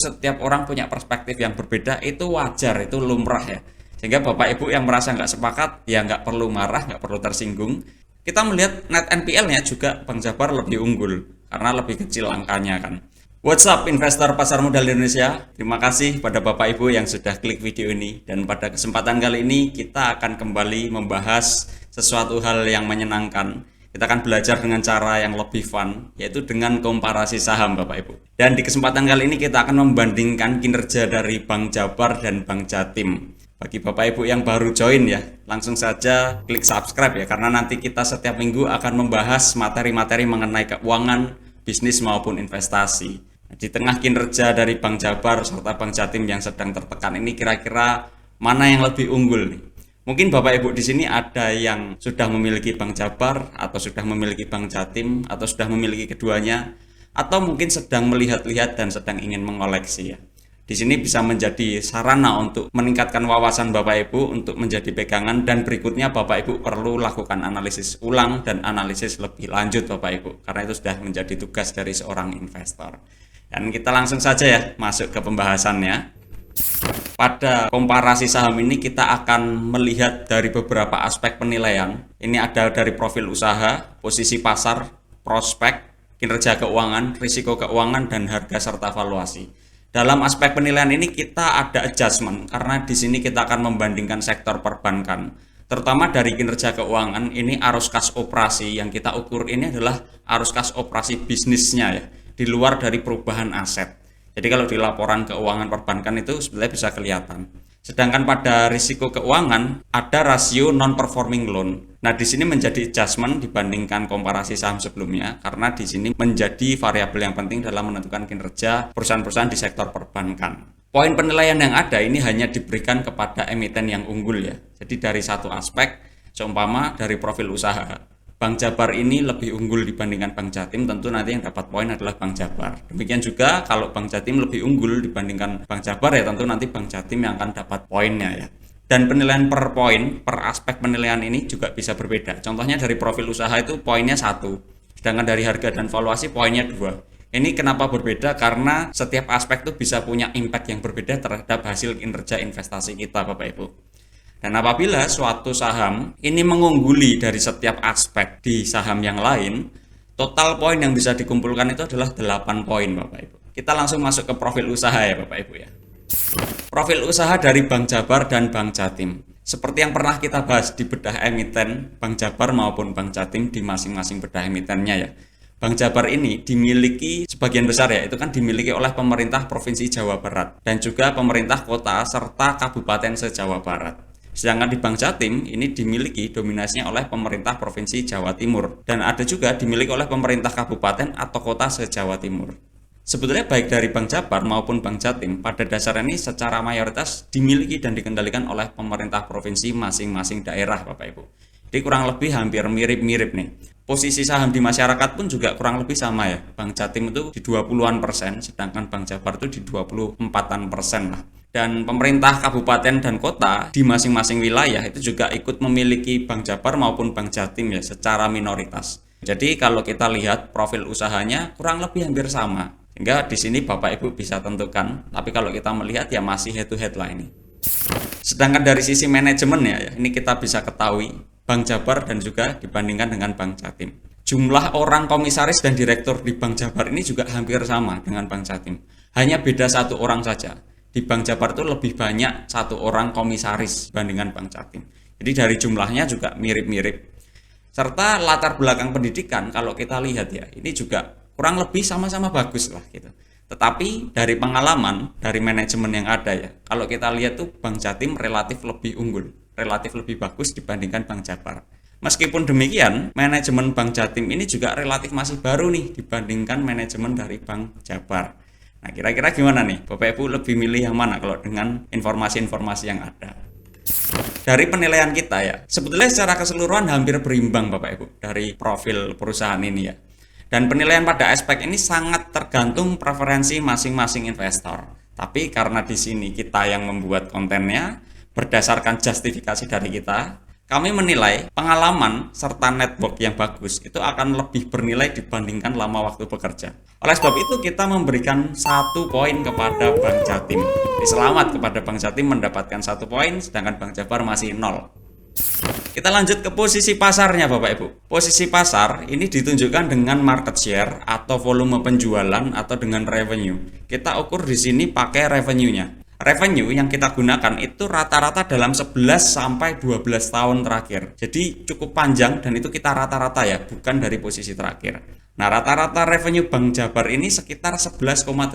Setiap orang punya perspektif yang berbeda, itu wajar, itu lumrah ya. Sehingga Bapak Ibu yang merasa nggak sepakat, ya nggak perlu marah, nggak perlu tersinggung. Kita melihat net NPL-nya juga Bang Jabar lebih unggul, karena lebih kecil angkanya kan. What's up investor pasar modal Indonesia? Terima kasih pada Bapak Ibu yang sudah klik video ini. Dan pada kesempatan kali ini kita akan kembali membahas sesuatu hal yang menyenangkan. Kita akan belajar dengan cara yang lebih fun, yaitu dengan komparasi saham Bapak Ibu. Dan di kesempatan kali ini kita akan membandingkan kinerja dari Bank Jabar dan Bank Jatim. Bagi Bapak Ibu yang baru join ya, langsung saja klik subscribe ya, karena nanti kita setiap minggu akan membahas materi-materi mengenai keuangan, bisnis maupun investasi. Di tengah kinerja dari Bank Jabar serta Bank Jatim yang sedang tertekan ini, kira-kira mana yang lebih unggul nih? Mungkin Bapak Ibu di sini ada yang sudah memiliki Bank Jabar, atau sudah memiliki Bank Jatim, atau sudah memiliki keduanya, atau mungkin sedang melihat-lihat dan sedang ingin mengoleksi ya. Di sini bisa menjadi sarana untuk meningkatkan wawasan Bapak Ibu untuk menjadi pegangan, dan berikutnya Bapak Ibu perlu lakukan analisis ulang dan analisis lebih lanjut Bapak Ibu, karena itu sudah menjadi tugas dari seorang investor. Dan kita langsung saja ya masuk ke pembahasannya. Pada komparasi saham ini kita akan melihat dari beberapa aspek penilaian. Ini ada dari profil usaha, posisi pasar, prospek, kinerja keuangan, risiko keuangan, dan harga serta valuasi. Dalam aspek penilaian ini kita ada adjustment, karena di sini kita akan membandingkan sektor perbankan. Terutama dari kinerja keuangan, ini arus kas operasi yang kita ukur ini adalah arus kas operasi bisnisnya ya, di luar dari perubahan aset. Jadi kalau di laporan keuangan perbankan itu sebenarnya bisa kelihatan. Sedangkan pada risiko keuangan ada rasio non-performing loan. Nah, di sini menjadi adjustment dibandingkan komparasi saham sebelumnya, karena di sini menjadi variabel yang penting dalam menentukan kinerja perusahaan-perusahaan di sektor perbankan. Poin penilaian yang ada ini hanya diberikan kepada emiten yang unggul ya. Jadi dari satu aspek, seumpama dari profil usaha, Bank Jabar ini lebih unggul dibandingkan Bank Jatim, tentu nanti yang dapat poin adalah Bank Jabar. Demikian juga kalau Bank Jatim lebih unggul dibandingkan Bank Jabar ya, tentu nanti Bank Jatim yang akan dapat poinnya ya. Dan penilaian per poin, per aspek penilaian ini juga bisa berbeda. Contohnya dari profil usaha itu poinnya 1, sedangkan dari harga dan valuasi poinnya 2. Ini kenapa berbeda? Karena setiap aspek itu bisa punya impact yang berbeda terhadap hasil kinerja investasi kita Bapak Ibu. Dan apabila suatu saham ini mengungguli dari setiap aspek di saham yang lain, total poin yang bisa dikumpulkan itu adalah 8 poin Bapak Ibu. Kita langsung masuk ke profil usaha ya Bapak Ibu ya. Profil usaha dari Bank Jabar dan Bank Jatim. Seperti yang pernah kita bahas di bedah emiten Bank Jabar maupun Bank Jatim di masing-masing bedah emitennya ya. Bank Jabar ini dimiliki sebagian besar ya, itu kan dimiliki oleh pemerintah Provinsi Jawa Barat dan juga pemerintah kota serta kabupaten se-Jawa Barat. Sedangkan di Bank Jatim ini dimiliki dominasinya oleh pemerintah Provinsi Jawa Timur dan ada juga dimiliki oleh pemerintah kabupaten atau kota se-Jawa Timur. Sebetulnya baik dari Bank Jabar maupun Bank Jatim pada dasarnya ini secara mayoritas dimiliki dan dikendalikan oleh pemerintah provinsi masing-masing daerah Bapak Ibu. Jadi kurang lebih hampir mirip-mirip nih. Posisi saham di masyarakat pun juga kurang lebih sama ya. Bank Jatim itu di 20-an%, sedangkan Bank Jabar itu di 24-an% lah. Dan pemerintah kabupaten dan kota di masing-masing wilayah itu juga ikut memiliki Bank Jabar maupun Bank Jatim ya secara minoritas. Jadi kalau kita lihat profil usahanya kurang lebih hampir sama. Sehingga di sini Bapak Ibu bisa tentukan, tapi kalau kita melihat ya masih head to head lah ini. Sedangkan dari sisi manajemen ya, ini kita bisa ketahui Bank Jabar dan juga dibandingkan dengan Bank Jatim. Jumlah orang komisaris dan direktur di Bank Jabar ini juga hampir sama dengan Bank Jatim. Hanya beda 1 orang saja. Di Bank Jabar itu lebih banyak 1 orang komisaris dibandingkan Bank Jatim. Jadi dari jumlahnya juga mirip-mirip. Serta latar belakang pendidikan kalau kita lihat ya, ini juga kurang lebih sama-sama bagus lah gitu. Tetapi dari pengalaman, dari manajemen yang ada ya, kalau kita lihat tuh Bank Jatim relatif lebih unggul, relatif lebih bagus dibandingkan Bank Jabar. Meskipun demikian, manajemen Bank Jatim ini juga relatif masih baru nih dibandingkan manajemen dari Bank Jabar. Nah, kira-kira gimana nih? Bapak Ibu lebih milih yang mana kalau dengan informasi-informasi yang ada? Dari penilaian kita ya, sebetulnya secara keseluruhan hampir berimbang Bapak Ibu dari profil perusahaan ini ya. Dan penilaian pada aspek ini sangat tergantung preferensi masing-masing investor. Tapi karena di sini kita yang membuat kontennya berdasarkan justifikasi dari kita, Kami menilai pengalaman serta network yang bagus itu akan lebih bernilai dibandingkan lama waktu bekerja. Oleh sebab itu kita memberikan 1 poin kepada Bank Jatim. Selamat kepada Bank Jatim mendapatkan 1 poin, sedangkan Bank Jabar masih 0. Kita lanjut ke posisi pasarnya Bapak Ibu. Posisi pasar ini ditunjukkan dengan market share atau volume penjualan atau dengan revenue. Kita ukur di sini pakai revenue-nya. Revenue yang kita gunakan itu rata-rata dalam 11 sampai 12 tahun terakhir. Jadi cukup panjang dan itu kita rata-rata ya, bukan dari posisi terakhir. Nah, rata-rata revenue Bank Jabar ini sekitar 11,86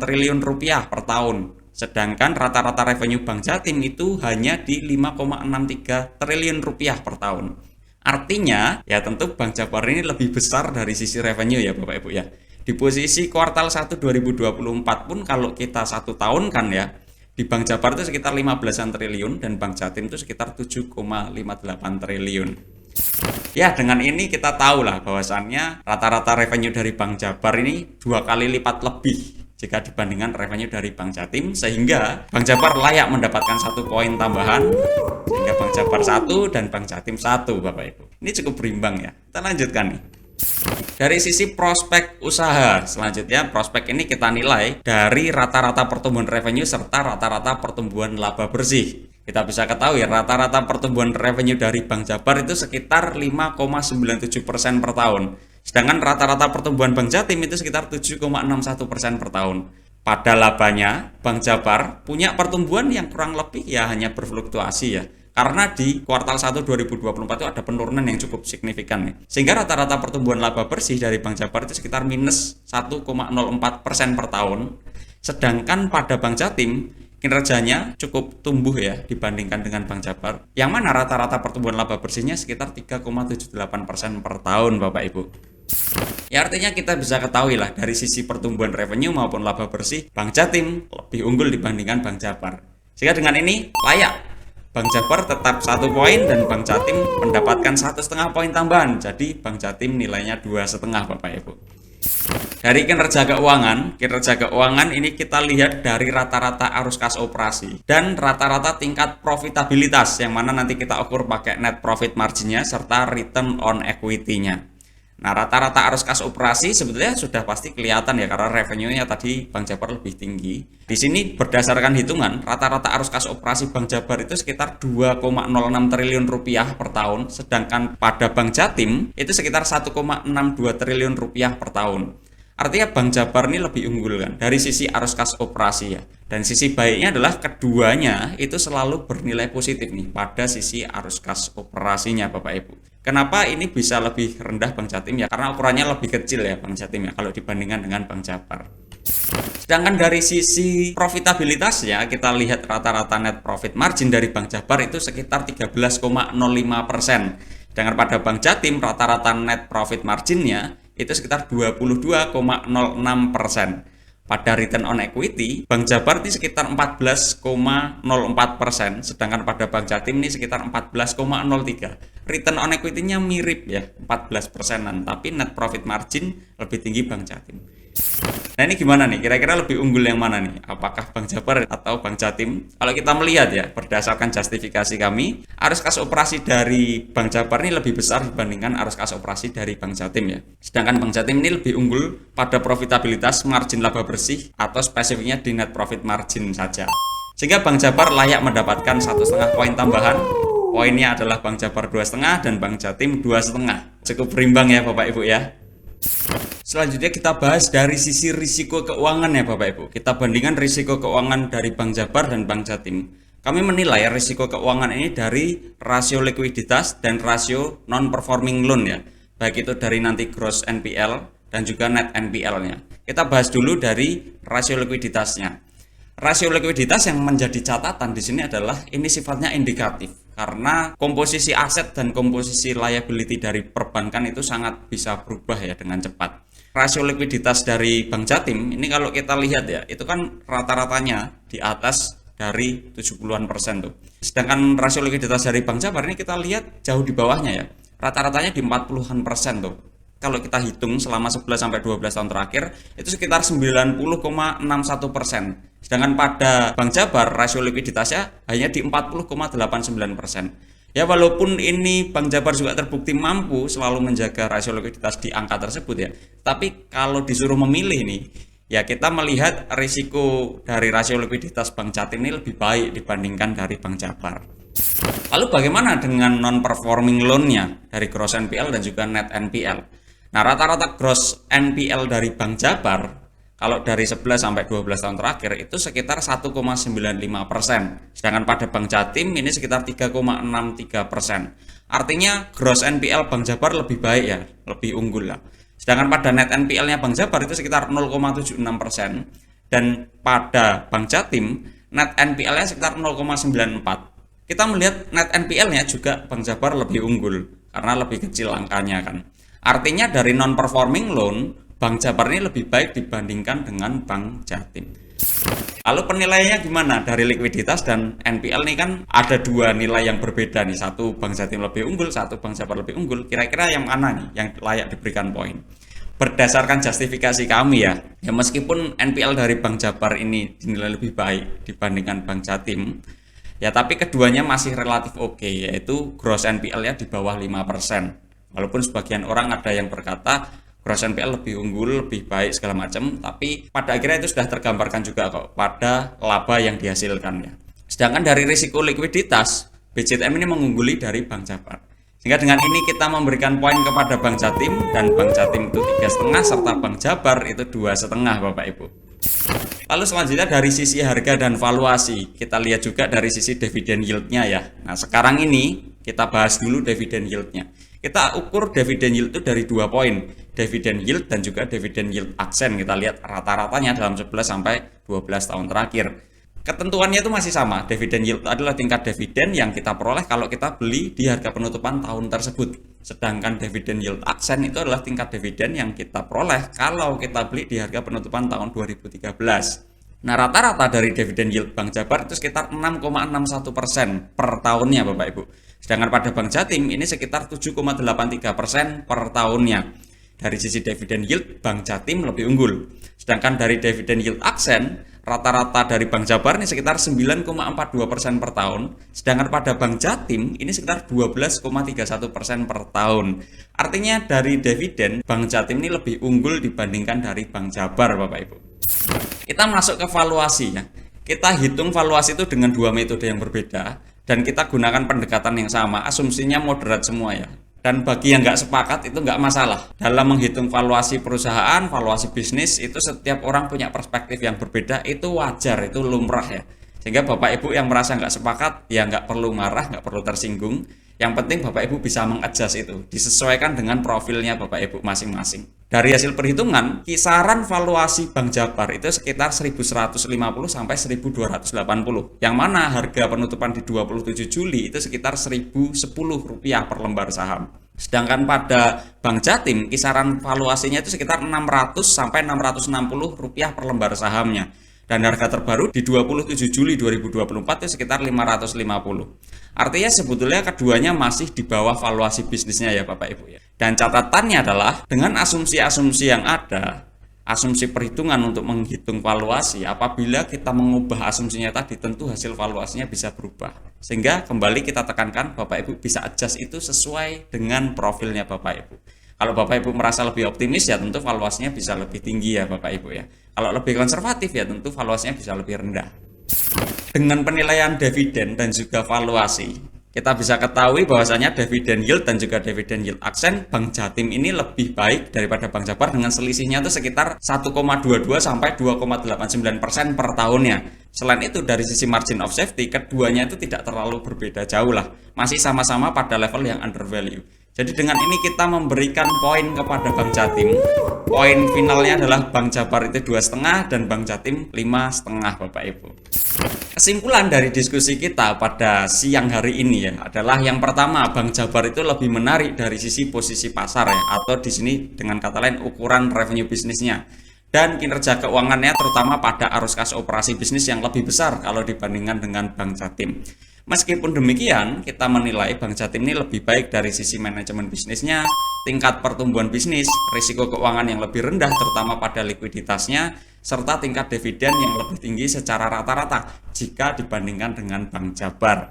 triliun rupiah per tahun. Sedangkan rata-rata revenue Bank Jatim itu hanya di 5,63 triliun rupiah per tahun. Artinya, ya tentu Bank Jabar ini lebih besar dari sisi revenue ya Bapak Ibu ya. Di posisi kuartal 1 2024 pun kalau kita 1 tahun kan ya, di Bank Jabar itu sekitar 15-an triliun dan Bank Jatim itu sekitar 7,58 triliun. Ya, dengan ini kita tahu lah bahwasannya rata-rata revenue dari Bank Jabar ini 2 kali lipat lebih jika dibandingkan revenue dari Bank Jatim, sehingga Bank Jabar layak mendapatkan 1 poin tambahan, sehingga Bank Jabar 1 dan Bank Jatim 1 Bapak Ibu. Ini cukup berimbang ya. Kita lanjutkan nih. Dari sisi prospek usaha, selanjutnya prospek ini kita nilai dari rata-rata pertumbuhan revenue serta rata-rata pertumbuhan laba bersih. Kita bisa ketahui rata-rata pertumbuhan revenue dari Bank Jabar itu sekitar 5,97% per tahun. Sedangkan rata-rata pertumbuhan Bank Jatim itu sekitar 7,61% per tahun. Pada labanya, Bank Jabar punya pertumbuhan yang kurang lebih ya hanya berfluktuasi ya. Karena di kuartal 1 2024 itu ada penurunan yang cukup signifikan nih. Sehingga rata-rata pertumbuhan laba bersih dari Bank Jabar itu sekitar minus 1,04% per tahun. Sedangkan pada Bank Jatim kinerjanya cukup tumbuh ya dibandingkan dengan Bank Jabar. Yang mana rata-rata pertumbuhan laba bersihnya sekitar 3,78% per tahun Bapak Ibu. Ya artinya kita bisa ketahui lah dari sisi pertumbuhan revenue maupun laba bersih Bank Jatim lebih unggul dibandingkan Bank Jabar. Sehingga dengan ini layak Bank Jabar tetap 1 poin dan Bank Jatim mendapatkan 1,5 poin tambahan. Jadi Bank Jatim nilainya 2,5 Bapak Ibu. Dari kinerja keuangan ini kita lihat dari rata-rata arus kas operasi dan rata-rata tingkat profitabilitas yang mana nanti kita ukur pakai net profit marginnya serta return on equity-nya. Nah, rata-rata arus kas operasi sebetulnya sudah pasti kelihatan ya karena revenue-nya tadi Bank Jabar lebih tinggi. Di sini berdasarkan hitungan, rata-rata arus kas operasi Bank Jabar itu sekitar 2,06 triliun rupiah per tahun, sedangkan pada Bank Jatim itu sekitar 1,62 triliun rupiah per tahun. Artinya Bank Jabar ini lebih unggul kan dari sisi arus kas operasi ya. Dan sisi baiknya adalah keduanya itu selalu bernilai positif nih pada sisi arus kas operasinya Bapak Ibu. Kenapa ini bisa lebih rendah Bank Jatim ya? Karena ukurannya lebih kecil ya Bank Jatim ya kalau dibandingkan dengan Bank Jabar. Sedangkan dari sisi profitabilitasnya kita lihat rata-rata net profit margin dari Bank Jabar itu sekitar 13,05%. Sedangkan pada Bank Jatim rata-rata net profit marginnya itu sekitar 22,06%. Pada return on equity, Bank Jabar ini sekitar 14,04%, sedangkan pada Bank Jatim ini sekitar 14,03%. Return on equity-nya mirip ya, 14%-an, tapi net profit margin lebih tinggi Bank Jatim. Nah ini gimana nih, kira-kira lebih unggul yang mana nih? Apakah Bank Jabar atau Bank Jatim? Kalau kita melihat ya, berdasarkan justifikasi kami, arus kas operasi dari Bank Jabar ini lebih besar dibandingkan arus kas operasi dari Bank Jatim ya. Sedangkan Bank Jatim ini lebih unggul pada profitabilitas, margin laba bersih, atau spesifiknya di net profit margin saja. Sehingga Bank Jabar layak mendapatkan 1,5 poin tambahan. Poinnya adalah Bank Jabar 2,5 dan Bank Jatim 2,5. Cukup berimbang ya Bapak Ibu ya. Selanjutnya kita bahas dari sisi risiko keuangan ya Bapak Ibu. Kita bandingkan risiko keuangan dari Bank Jabar dan Bank Jatim. Kami menilai risiko keuangan ini dari rasio likuiditas dan rasio non-performing loan ya. Baik itu dari nanti gross NPL dan juga net NPL-nya. Kita bahas dulu dari rasio likuiditasnya. Rasio likuiditas yang menjadi catatan di sini adalah ini sifatnya indikatif. Karena komposisi aset dan komposisi liability dari perbankan itu sangat bisa berubah ya dengan cepat. Rasio likuiditas dari Bank Jatim ini kalau kita lihat ya, itu kan rata-ratanya di atas dari 70-an persen tuh. Sedangkan rasio likuiditas dari Bank Jabar ini kita lihat jauh di bawahnya ya. Rata-ratanya di 40-an persen tuh. Kalau kita hitung selama 11 sampai 12 tahun terakhir itu sekitar 90,61%. Sedangkan pada Bank Jabar rasio likuiditasnya hanya di 40,89%. Ya walaupun ini Bank Jabar juga terbukti mampu selalu menjaga rasio likuiditas di angka tersebut ya, tapi kalau disuruh memilih nih, ya kita melihat risiko dari rasio likuiditas Bank Jatim ini lebih baik dibandingkan dari Bank Jabar. Lalu bagaimana dengan non-performing loan-nya dari gross NPL dan juga net NPL? Nah, rata-rata gross NPL dari Bank Jabar kalau dari 11 sampai 12 tahun terakhir itu sekitar 1,95%. Sedangkan pada Bank Jatim ini sekitar 3,63%. Artinya gross NPL Bank Jabar lebih baik ya, lebih unggul lah. Sedangkan pada net NPL-nya Bank Jabar itu sekitar 0,76%. Dan pada Bank Jatim net NPL-nya sekitar 0,94%. Kita melihat net NPL-nya juga Bank Jabar lebih unggul karena lebih kecil angkanya kan. Artinya dari non-performing loan, Bank Jabar ini lebih baik dibandingkan dengan Bank Jatim. Lalu penilaiannya gimana dari likuiditas dan NPL ini kan ada dua nilai yang berbeda nih. Satu Bank Jatim lebih unggul, satu Bank Jabar lebih unggul. Kira-kira yang mana nih yang layak diberikan poin? Berdasarkan justifikasi kami ya meskipun NPL dari Bank Jabar ini dinilai lebih baik dibandingkan Bank Jatim, ya tapi keduanya masih relatif oke, yaitu gross NPL-nya di bawah 5%. Walaupun sebagian orang ada yang berkata gross NPL lebih unggul, lebih baik segala macam, tapi pada akhirnya itu sudah tergambarkan juga kok pada laba yang dihasilkan ya. Sedangkan dari risiko likuiditas, BJTM ini mengungguli dari Bank Jabar. Sehingga dengan ini kita memberikan poin kepada Bank Jatim, dan Bank Jatim itu 3,5 serta Bank Jabar itu 2,5 Bapak Ibu. Lalu selanjutnya dari sisi harga dan valuasi, kita lihat juga dari sisi dividen yield-nya ya. Nah sekarang ini kita bahas dulu dividen yield-nya. Kita ukur dividen yield itu dari 2 poin, dividen yield dan juga dividen yield aksen. Kita lihat rata-ratanya dalam 11 sampai 12 tahun terakhir. Ketentuannya itu masih sama, dividen yield adalah tingkat dividen yang kita peroleh kalau kita beli di harga penutupan tahun tersebut. Sedangkan dividen yield aksen itu adalah tingkat dividen yang kita peroleh kalau kita beli di harga penutupan tahun 2013. Nah rata-rata dari dividen yield Bank Jabar itu sekitar 6,61% per tahunnya Bapak Ibu. Sedangkan pada Bank Jatim ini sekitar 7,83% per tahunnya. Dari sisi dividen yield Bank Jatim lebih unggul. Sedangkan dari dividen yield aksen rata-rata dari Bank Jabar ini sekitar 9,42% per tahun, sedangkan pada Bank Jatim ini sekitar 12,31% per tahun. Artinya dari dividen Bank Jatim ini lebih unggul dibandingkan dari Bank Jabar Bapak Ibu. Kita masuk ke valuasi ya. Kita hitung valuasi itu dengan dua metode yang berbeda dan kita gunakan pendekatan yang sama, asumsinya moderat semua ya. Dan bagi yang nggak sepakat itu nggak masalah. Dalam menghitung valuasi perusahaan, valuasi bisnis itu setiap orang punya perspektif yang berbeda, itu wajar, itu lumrah ya. Sehingga Bapak Ibu yang merasa nggak sepakat ya nggak perlu marah, nggak perlu tersinggung. Yang penting Bapak Ibu bisa mengadjust itu, disesuaikan dengan profilnya Bapak Ibu masing-masing. Dari hasil perhitungan, kisaran valuasi Bank Jabar itu sekitar 1.150 sampai 1.280. Yang mana harga penutupan di 27 Juli itu sekitar Rp1.010 per lembar saham. Sedangkan pada Bank Jatim, kisaran valuasinya itu sekitar 600 sampai Rp660 per lembar sahamnya. Dan harga terbaru di 27 Juli 2024 itu sekitar 550. Artinya sebetulnya keduanya masih di bawah valuasi bisnisnya ya Bapak Ibu ya. Dan catatannya adalah dengan asumsi-asumsi yang ada, asumsi perhitungan untuk menghitung valuasi, apabila kita mengubah asumsinya tadi tentu hasil valuasinya bisa berubah. Sehingga kembali kita tekankan Bapak Ibu bisa adjust itu sesuai dengan profilnya Bapak Ibu. Kalau Bapak Ibu merasa lebih optimis ya tentu valuasinya bisa lebih tinggi ya Bapak Ibu ya. Kalau lebih konservatif ya tentu valuasinya bisa lebih rendah. Dengan penilaian dividen dan juga valuasi, kita bisa ketahui bahwasanya dividen yield dan juga dividen yield aksen Bank Jatim ini lebih baik daripada Bank Jabar dengan selisihnya itu sekitar 1,22 sampai 2,89% per tahunnya. Selain itu dari sisi margin of safety keduanya itu tidak terlalu berbeda jauh lah, masih sama-sama pada level yang undervalue. Jadi dengan ini kita memberikan poin kepada Bank Jatim. Poin finalnya adalah Bank Jabar itu 2,5 dan Bank Jatim 5,5 Bapak Ibu. Kesimpulan dari diskusi kita pada siang hari ini ya adalah yang pertama, Bank Jabar itu lebih menarik dari sisi posisi pasar ya, atau di sini dengan kata lain ukuran revenue bisnisnya dan kinerja keuangannya terutama pada arus kas operasi bisnis yang lebih besar kalau dibandingkan dengan Bank Jatim. Meskipun demikian, kita menilai Bank Jatim ini lebih baik dari sisi manajemen bisnisnya, tingkat pertumbuhan bisnis, risiko keuangan yang lebih rendah terutama pada likuiditasnya, serta tingkat dividen yang lebih tinggi secara rata-rata jika dibandingkan dengan Bank Jabar.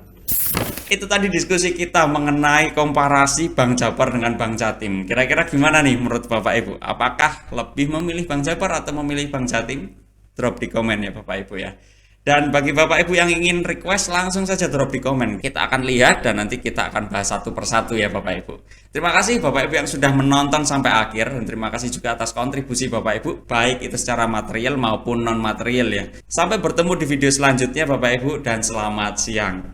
Itu tadi diskusi kita mengenai komparasi Bang Japar dengan Bang Jatim. Kira-kira gimana nih menurut Bapak Ibu? Apakah lebih memilih Bang Japar atau memilih Bang Jatim? Drop di komen ya Bapak Ibu ya. Dan bagi Bapak Ibu yang ingin request, langsung saja drop di komen. Kita akan lihat dan nanti kita akan bahas satu persatu ya Bapak Ibu. Terima kasih Bapak Ibu yang sudah menonton sampai akhir. Dan terima kasih juga atas kontribusi Bapak Ibu, baik itu secara material maupun non material ya. Sampai bertemu di video selanjutnya Bapak Ibu, dan selamat siang.